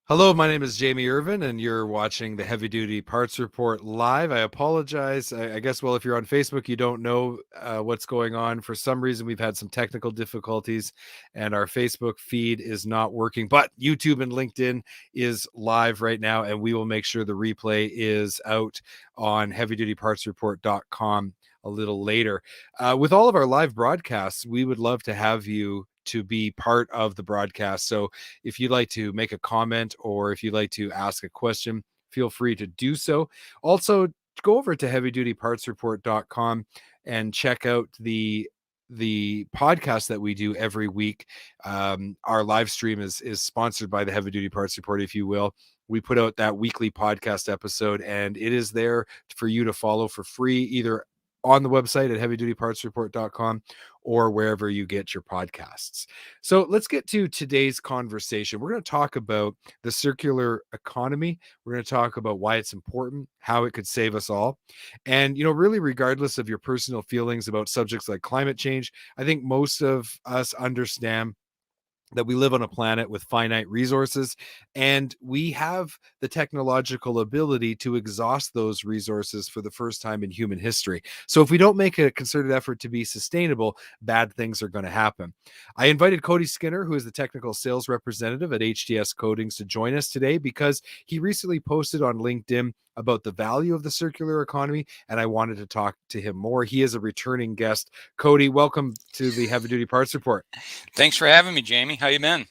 Hello, my name is Jamie Irvin, and you're watching the Heavy Duty Parts Report live. I apologize. I guess, well, if you're on Facebook, you don't know what's going on. For some reason, we've had some technical difficulties, and our Facebook feed is not working. But YouTube and LinkedIn is live right now, and we will make sure the replay is out on heavydutypartsreport.com a little later. With all of our live broadcasts, we would love to have you to be part of the broadcast. So if you'd like to make a comment or if you'd like to ask a question, feel free to do so. Also, go over to heavydutypartsreport.com and check out the podcast that we do every week. Our live stream is sponsored by the Heavy Duty Parts Report, if you will. We put out that weekly podcast episode, and it is there for you to follow for free, either on the website at heavydutypartsreport.com or wherever you get your podcasts. So let's get to today's conversation. We're going to talk about the circular economy. We're going to talk about why it's important, how it could save us all. And, really, regardless of your personal feelings about subjects like climate change, I think most of us understand that we live on a planet with finite resources, and we have the technological ability to exhaust those resources for the first time in human history. So if we don't make a concerted effort to be sustainable, bad things are going to happen. I invited Kody Skinner, who is the technical sales representative at HTS Coatings, to join us today because he recently posted on LinkedIn about the value of the circular economy, and I wanted to talk to him more. He is a returning guest. Kody, welcome to the Heavy Duty Parts Report. Thanks for having me, Jamie. How you been?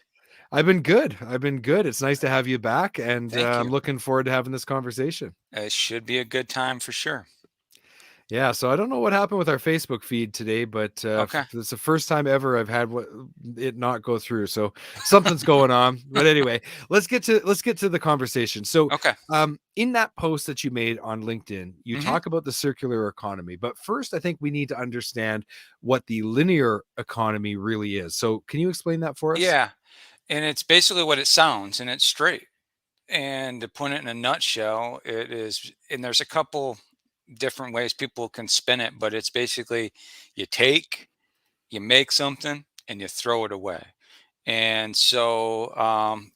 I've been good. It's nice to have you back, and Thank I'm you. looking forward to having this conversation. It should be a good time for sure. Yeah, so I don't know what happened with our Facebook feed today, but Okay. it's the first time ever I've had it not go through. So something's going on. But anyway, let's get to the conversation. So, Okay. in that post that you made on LinkedIn, you hmm talk about the circular economy. But first, I think we need to understand what the linear economy really is. So, can you explain that for us? Yeah. And it's basically what it sounds, and it's straight. And to put it in a nutshell, it is, and there's a couple different ways people can spin it, but it's basically you make something, and you throw it away. And so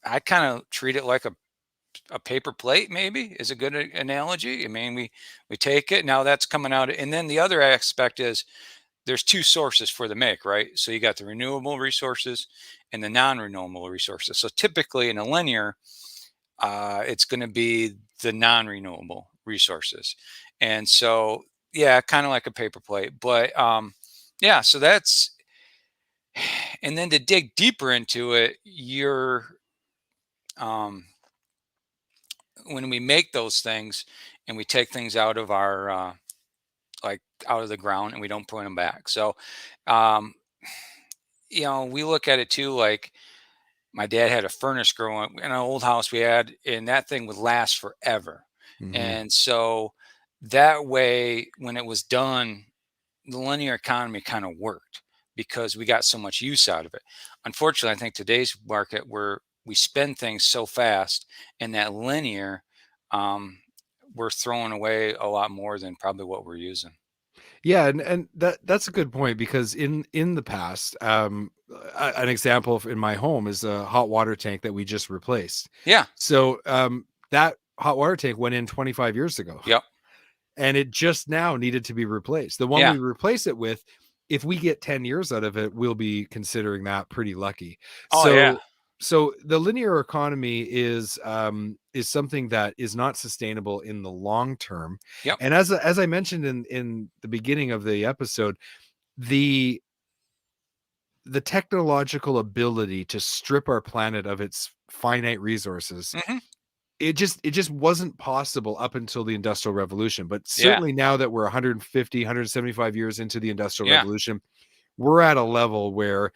I kind of treat it like a paper plate, maybe is a good analogy. I mean, we take it, now that's coming out. And then the other aspect is there's two sources for the make, right? So you got the renewable resources and the non-renewable resources. So typically in a linear, it's going to be the non-renewable resources. And so, yeah, kind of like a paper plate. But yeah, so that's, and then to dig deeper into it, um, when we make those things and we take things out of our, like out of the ground and we don't put them back. So, um, we look at it too, like my dad had a furnace growing in an old house we had, and that thing would last forever. Mm-hmm. And so that way, when it was done, the linear economy kind of worked because we got so much use out of it. Unfortunately, I think today's market where we spend things so fast and that linear, um, we're throwing away a lot more than probably what we're using. Yeah, and that's a good point because in the past, an example in my home is a hot water tank that we just replaced. Yeah. So that hot water tank went in 25 years ago, Yep. and it just now needed to be replaced. The one Yeah. we replace it with, if we get 10 years out of it, we'll be considering that pretty lucky. Oh yeah. So the linear economy is something that is not sustainable in the long term. Yep. And as I mentioned in the beginning of the episode, the the technological ability to strip our planet of its finite resources, hmm it just wasn't possible up until the industrial revolution. But Yeah. certainly now that we're 150 175 years into the industrial Yeah. revolution, we're at a level where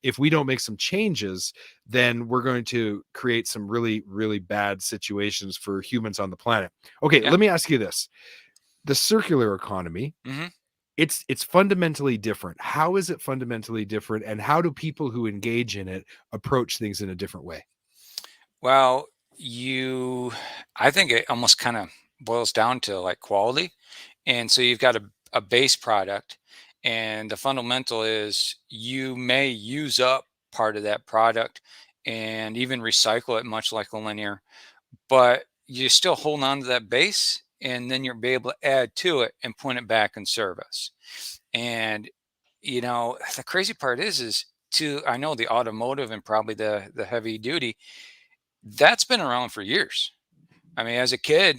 if we don't make some changes, then we're going to create some really, really bad situations for humans on the planet. Okay, Yeah. let me ask you this. The circular economy, hmm it's fundamentally different. How is it fundamentally different, and how do people who engage in it approach things in a different way? Well, I think it almost kind of boils down to like quality. And so you've got a base product, and the fundamental is you may use up part of that product and even recycle it much like a linear, but you still hold on to that base, and then you'll be able to add to it and put it back in service. And the crazy part is to I know the automotive and probably the heavy duty, that's been around for years. I mean, as a kid,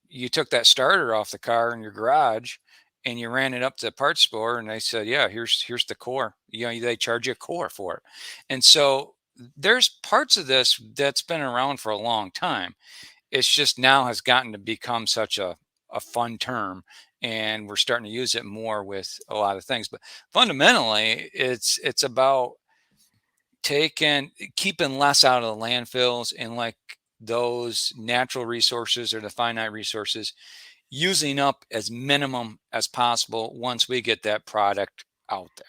you took that starter off the car in your garage and you ran it up to the parts store and they said, "Yeah, here's the core." They charge you a core for it. And so there's parts of this that's been around for a long time. It's just now has gotten to become such a fun term, and we're starting to use it more with a lot of things. But fundamentally, it's about keeping less out of the landfills and like those natural resources or the finite resources, using up as minimum as possible once we get that product out there.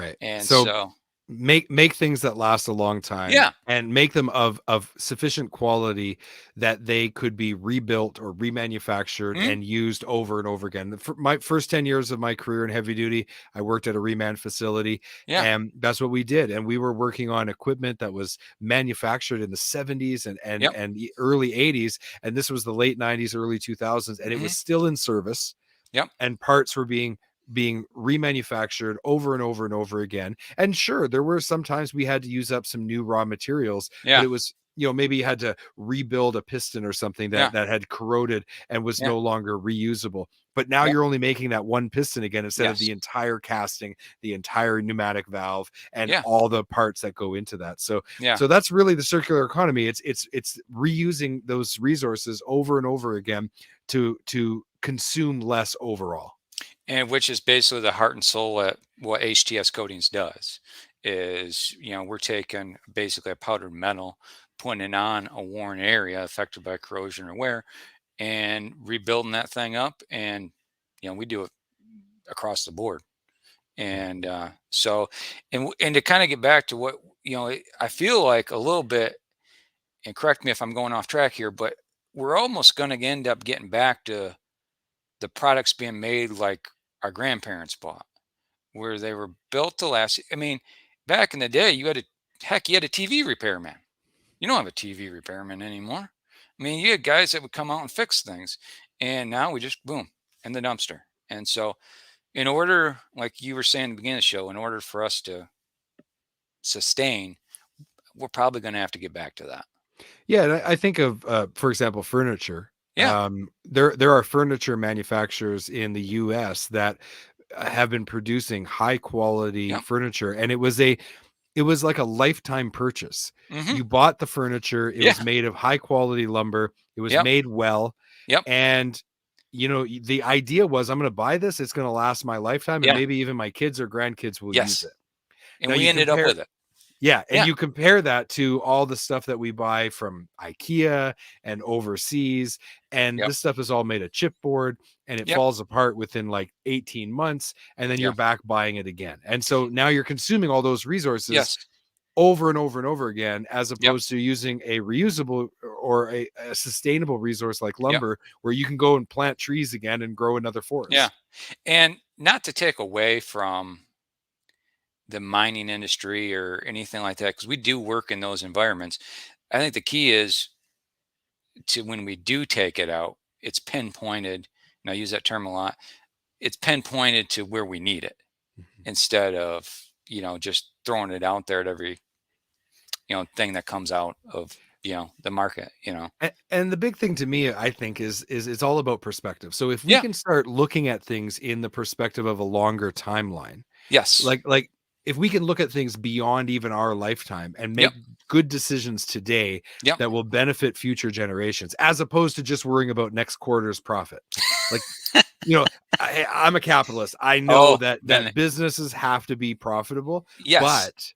Right. And So so, make things that last a long time yeah. and make them of sufficient quality that they could be rebuilt or remanufactured Mhm. and used over and over again. For my first 10 years of my career in heavy duty, I worked at a reman facility, Yeah. and that's what we did. And we were working on equipment that was manufactured in the 70s Yep. and the early 80s, and this was the late 90s, early 2000s, and it was Mhm. still in service, Yep. and parts were being remanufactured over and over and over again. And sure, there were sometimes we had to use up some new raw materials, but Yeah. it was, maybe you had to rebuild a piston or something Yeah. that had corroded and was Yeah. no longer reusable. But now Yep. you're only making that one piston again instead of Yes. the entire casting, the entire pneumatic valve, and Yeah. all the parts that go into that. So Yeah. so that's really the circular economy. It's reusing those resources over and over again to consume less overall. And which is basically the heart and soul at what HTS Coatings does is, we're taking basically a powdered metal, putting it on a worn area affected by corrosion or wear, and rebuilding that thing up. And, we do it across the board. And and to kind of get back to what, I feel like a little bit, and correct me if I'm going off track here, but we're almost going to end up getting back to the products being made like our grandparents bought, where they were built to last. I mean, back in the day, you had a TV repairman. You don't have a TV repairman anymore. I mean, you had guys that would come out and fix things, and now we just boom in the dumpster. And so, in order, like you were saying at the beginning of the show, in order for us to sustain, we're probably going to have to get back to that. Yeah, and I think of, for example, furniture. Yeah. There are furniture manufacturers in the U.S. that have been producing high quality Yep. furniture, and it was like a lifetime purchase. Hmm. You bought the furniture; it Yeah. was made of high quality lumber. It was Yep. made well, Yep. and the idea was, I'm going to buy this; it's going to last my lifetime, and Yeah. maybe even my kids or grandkids will use Yes. it. And Now we you ended up compare with it. Yeah, and Yeah. you compare that to all the stuff that we buy from IKEA and overseas, and Yep. this stuff is all made of chipboard, and it Yep. falls apart within like 18 months, and then you're Yeah. back buying it again. And so now you're consuming all those resources Yes. over and over and over again, as Yep. opposed to using a reusable or a sustainable resource like Yep. lumber, where you can go and plant trees again and grow another Yeah. forest. And not to take away from the mining industry or anything like that, because we do work in those environments. I think the key is to when we do take it out, it's pinpointed. And I use that term a lot. It's pinpointed to where we need it Mhm. instead of, just throwing it out there at every, thing that comes out of, the market. And the big thing to me, I think, is it's all about perspective. So if we Yeah. can start looking at things in the perspective of a longer timeline, Yes. like if we can look at things beyond even our lifetime and Yep. make good decisions today Yep. that will benefit future generations, as opposed to just worrying about next quarter's profit. Like, you know, I'm a capitalist. I know Oh, that then businesses have to be profitable, yes.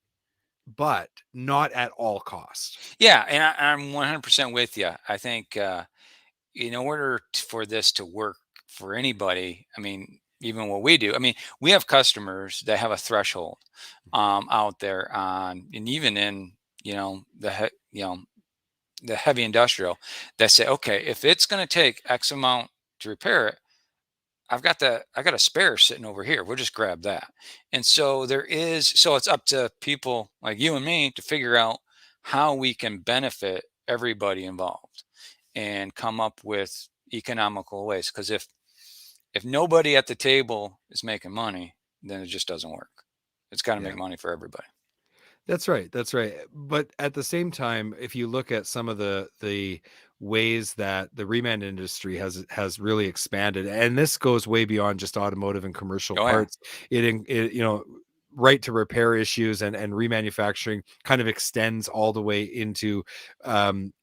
but not at all cost. Yeah. And I'm 100% with you. I think, in order for this to work for anybody, I mean, even what we do, I mean, we have customers that have a threshold out there on, and even in, the heavy industrial, that say, okay, if it's going to take X amount to repair it, I got a spare sitting over here. We'll just grab that. And so so it's up to people like you and me to figure out how we can benefit everybody involved and come up with economical ways. Because if nobody at the table is making money, then it just doesn't work. It's got to make Yeah. money for everybody. That's right. That's right. But at the same time, if you look at some of the ways that the reman industry has really expanded, and this goes way beyond just automotive and commercial Oh yeah, parts, it right to repair issues and remanufacturing kind of extends all the way into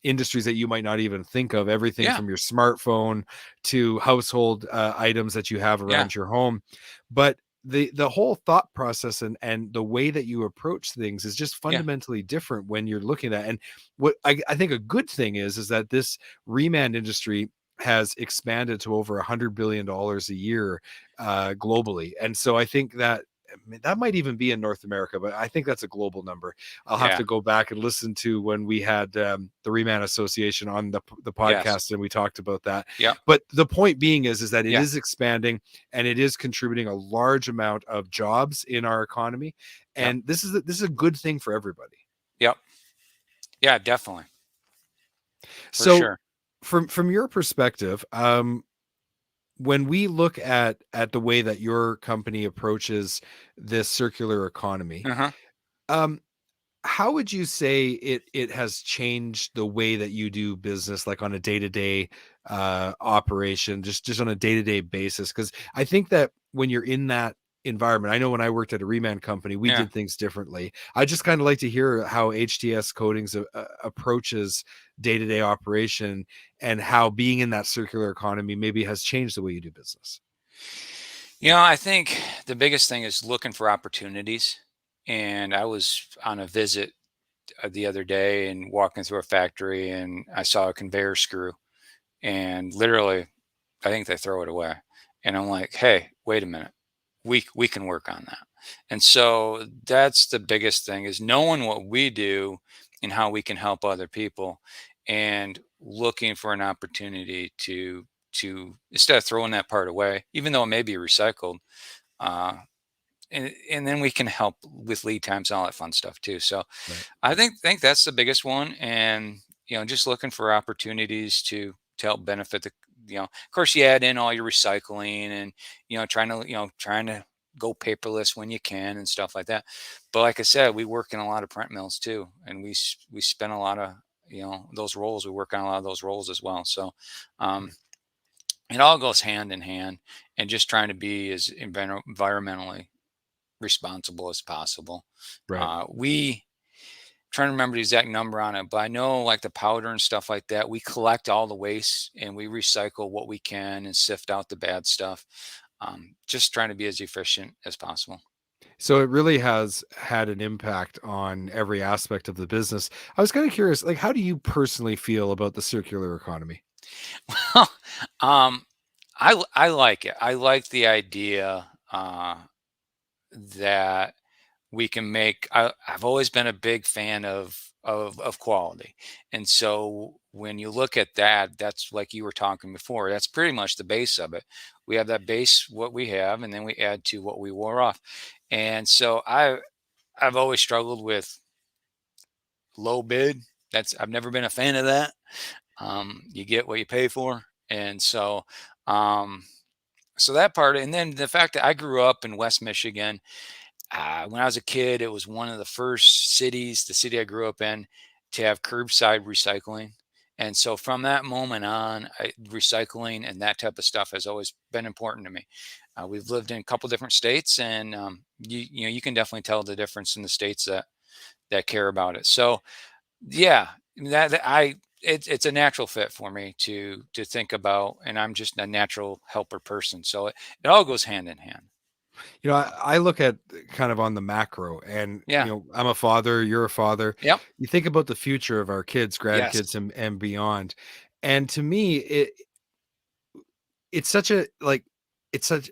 industries that you might not even think of. Everything yeah, from your smartphone to household items that you have yeah, around your home, but the whole thought process and the way that you approach things is just yeah, fundamentally different when you're looking at. And what I think a good thing is that this reman industry has expanded to over $100 billion a year globally. And so I think that, I mean, that might even be in North America, but I think that's a global number. I'll have yeah, to go back and listen to when we had the Reman Association on the yes, podcast, and we talked about that. yep, But the point being is that it yeah, is expanding, and it is contributing a large amount of jobs in our economy. yep, And this is a good thing for everybody. yep, yeah, definitely, for So sure. from your perspective, when we look at the way that your company approaches this circular economy, Uh huh. um, how would you say it has changed the way that you do business, like on a day-to-day operation, just on a day-to-day basis? Because I think that when you're in that environment, I know when I worked at a reman company, we Yeah. did things differently. I just kind of like to hear how HTS Coatings approaches day-to-day operation, and how being in that circular economy maybe has changed the way you do business. I think the biggest thing is looking for opportunities. And I was on a visit the other day and walking through a factory, and I saw a conveyor screw, and literally I think they throw it away. And I'm like, hey, wait a minute. We can work on that. And so that's the biggest thing, is knowing what we do and how we can help other people, and looking for an opportunity to instead of throwing that part away, even though it may be recycled, uh, and then we can help with lead times and all that fun stuff too. So Right. I think that's the biggest one. And just looking for opportunities to help benefit the, of course, you add in all your recycling, and trying to go paperless when you can and stuff like that. But like I said, we work in a lot of print mills too, and we spend a lot of, those roles. We work on a lot of those roles as well. So um, it all goes hand in hand, and just trying to be as environmentally responsible as possible. Right. We trying to remember the exact number on it, but I know, like the powder and stuff like that, we collect all the waste and we recycle what we can and sift out the bad stuff. Just trying to be as efficient as possible. So it really has had an impact on every aspect of the business. I was kind of curious, like, how do you personally feel about the circular economy? Well, um, I like it. I like the idea that we can make. I've always been a big fan of quality, and so when you look at that, that's like you were talking before. That's pretty much the base of it. We have that base, what we have, and then we add to what we wore off. And so I've always struggled with low bid. I've never been a fan of that. You get what you pay for, and um, so that part, and then the fact that I grew up in West Michigan. When I was a kid, it was one of the first cities, the city I grew up in, to have curbside recycling. And so from that moment on, recycling and that type of stuff has always been important to me. We've lived in a couple different states, and you can definitely tell the difference in the states that care about it. So yeah, that I it's a natural fit for me to think about, and I'm just a natural helper person. So it all goes hand in hand. I look at kind of on the macro, and Yeah. I'm a father, you're a father. Yep. You think about the future of our kids, Yes. grandkids, and beyond. And to me, it's such a like it's such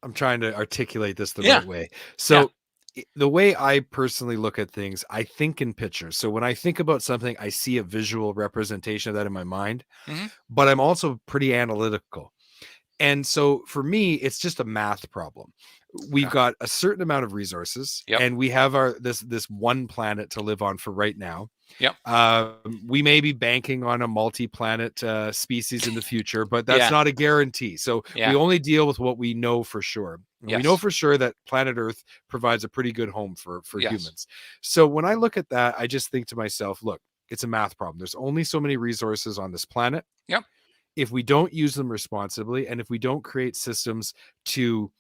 I'm trying to articulate this the Yeah. right way. Yeah. So the way I personally look at things, I think in pictures. So when I think about something, I see a visual representation of that in my mind, Hmm. but I'm also pretty analytical. And so for me, it's just a math problem. we've Okay. got a certain amount of resources, Yep. and we have our this one planet to live on for right now. Yep. We may be banking on a multi-planet species in the future, but that's Yeah. not a guarantee. So we Yeah. only deal with what we know for sure. And we know Yes. for sure that planet Earth provides a pretty good home for Yes. humans. So when I look at that, I just think to myself, look, it's a math problem. There's only so many resources on this planet. Yep. If we don't use them responsibly, and if we don't create systems to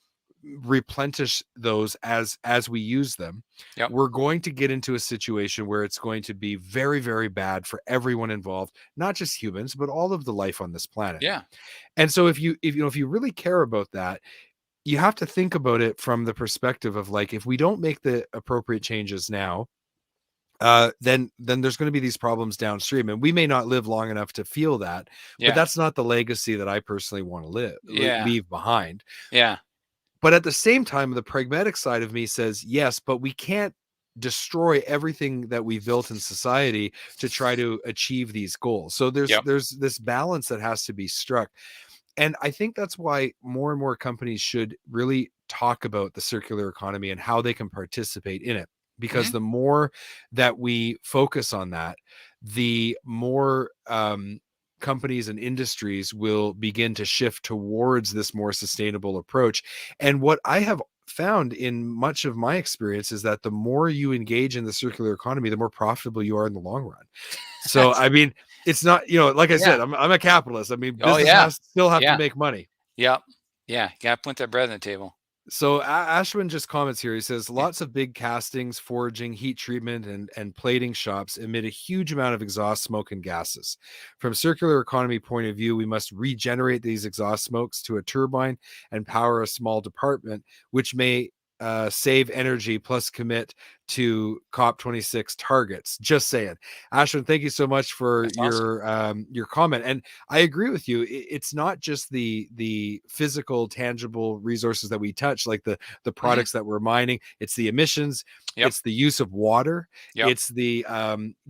replenish those as we use them, Yep. we're going to get into a situation where it's going to be very, very bad for everyone involved, not just humans but all of the life on this planet. Yeah. And so if you really care about that, you have to think about it from the perspective of, like, if we don't make the appropriate changes now, then there's going to be these problems downstream, and we may not live long enough to feel that. But Yeah. that's not the legacy that I personally want to Yeah. leave behind. Yeah. But at the same time, the pragmatic side of me says, yes, but we can't destroy everything that we've built in society to try to achieve these goals. So Yep. there's this balance that has to be struck. And I think that's why more and more companies should really talk about the circular economy and how they can participate in it. Because Hmm. the more that we focus on that, the more companies and industries will begin to shift towards this more sustainable approach. And what I have found in much of my experience is that the more you engage in the circular economy, the more profitable you are in the long run. So, I mean, it's not, like I Yeah. said, I'm a capitalist. I mean, Oh business yeah. has still have to Yeah. make money. Yep. Yeah. Gotta put that bread on the table. So Ashwin just comments here. He says Yeah. lots of big castings, forging, heat treatment, and plating shops emit a huge amount of exhaust smoke and gases. From circular economy point of view, we must regenerate these exhaust smokes to a turbine and power a small department, which may save energy plus commit to COP26 targets. Just saying. Ashwin, thank you so much for That's awesome. your comment. And I agree with you. It's not just the physical, tangible resources that we touch, like the Hmm. products that we're mining. It's the emissions. Yep. It's the use of water. Yep. It's the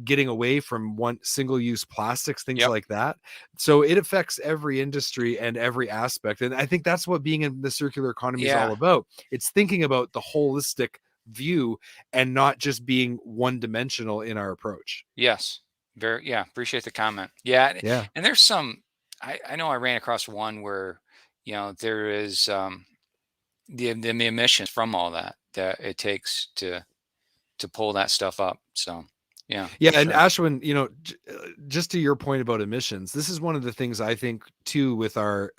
getting away from one single-use plastics, things Yep. like that. So it affects every industry and every aspect. And I think that's what being in the circular economy is all Yeah. about. It's thinking about the holistic view and not just being one-dimensional in our approach. Yes. Very. Yeah. Appreciate the comment. Yeah. Yeah. And there's some. I know I ran across one where, there is the emissions from all that it takes to pull that stuff up. So yeah, Yeah, for and sure. Ashwin, just to your point about emissions, this is one of the things I think too with our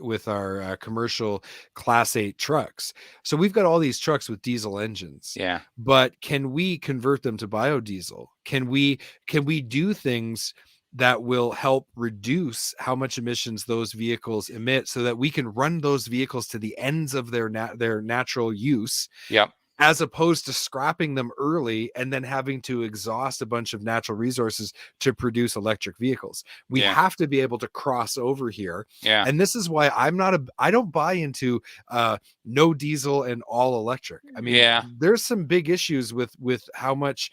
commercial Class 8 trucks. So we've got all these trucks with diesel engines, Yeah. but can we convert them to biodiesel? Can we do things that will help reduce how much emissions those vehicles emit, so that we can run those vehicles to the ends of their natural use, Yep. as opposed to scrapping them early and then having to exhaust a bunch of natural resources to produce electric vehicles. We Yeah. have to be able to cross over here. Yeah. And this is why I don't buy into no diesel and all electric. I mean, Yeah. there's some big issues with how much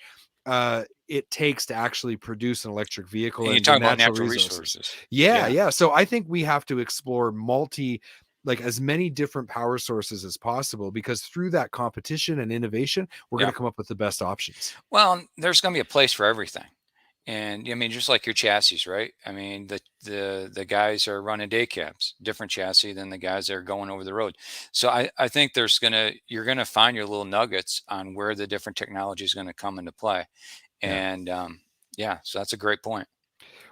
it takes to actually produce an electric vehicle And you and the talk about natural natural resources. resources. Yeah, Yeah. yeah. So I think we have to explore like as many different power sources as possible, because through that competition and innovation, we're going Yeah. to come up with the best options. Well, there's going to be a place for everything. And I mean, just like your chassis, right? I mean, the guys are running day cabs, different chassis than the guys that are going over the road. So I think you're gonna find your little nuggets on where the different technology is going to come into play. Yeah. And yeah, so that's a great point.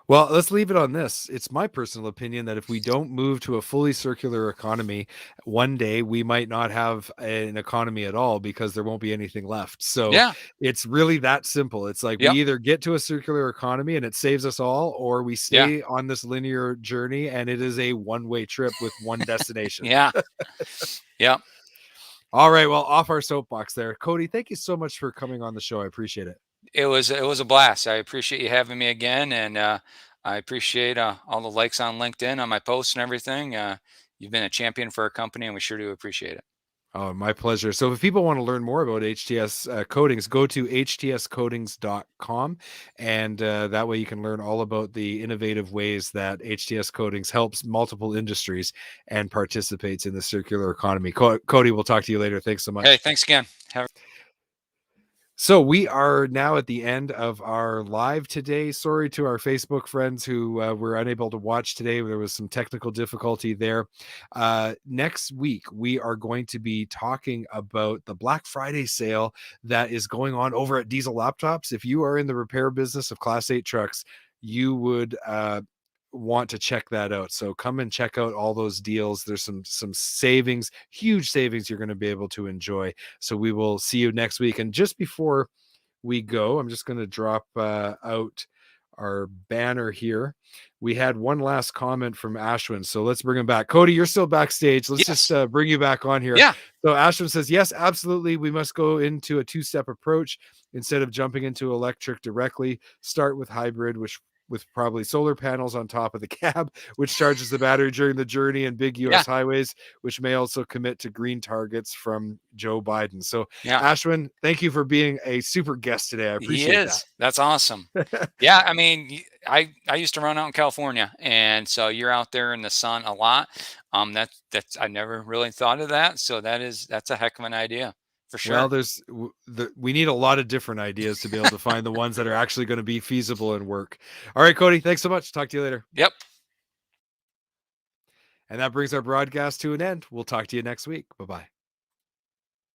Well, let's leave it on this. It's my personal opinion that if we don't move to a fully circular economy, one day we might not have an economy at all, because there won't be anything left. So Yeah. it's really that simple. It's like we Yep. either get to a circular economy and it saves us all, or we Yeah. stay on this linear journey and it is a one-way trip with one destination. Yeah. Yep. All right. Well, off our soapbox there. Kody, thank you so much for coming on the show. I appreciate it. It was a blast. I appreciate you having me again, and I appreciate all the likes on LinkedIn on my posts and everything. You've been a champion for our company, and we sure do appreciate it. Oh, my pleasure. So if people want to learn more about HTS Coatings, go to htscoatings.com. And that way you can learn all about the innovative ways that HTS Coatings helps multiple industries and participates in the circular economy. Kody, we'll talk to you later. Thanks so Hey, much. thanks again. Have So we are now at the end of our live today. Sorry to our Facebook friends who were unable to watch today. There was some technical difficulty there. Next week, we are going to be talking about the Black Friday sale that is going on over at Diesel Laptops. If you are in the repair business of Class 8 trucks, you would want to check that out. So come and check out all those deals. There's some savings, huge savings you're going to be able to enjoy. So we will see you next week. And just before we go, I'm just going to drop out our banner here. We had one last comment from Ashwin, so let's bring him back. Kody, you're still backstage. Let's just yes. bring you back on here. Yeah. So Ashwin says, yes, absolutely. We must go into a two-step approach instead of jumping into electric directly. Start with hybrid, which with probably solar panels on top of the cab, which charges the battery during the journey, and big Yeah. US highways, which may also commit to green targets from Joe Biden. So Yeah. Ashwin, thank you for being a super guest today. I He appreciate is. That's awesome. that. Yeah, I mean, I used to run out in California, and so you're out there in the sun a lot. That's I never really thought of that. So that's a heck of an idea for Well, sure. we need a lot of different ideas to be able to find the ones that are actually going to be feasible and work. All right, Kody, thanks so much. Talk to you later. Yep. And that brings our broadcast to an end. We'll talk to you next week. Bye bye.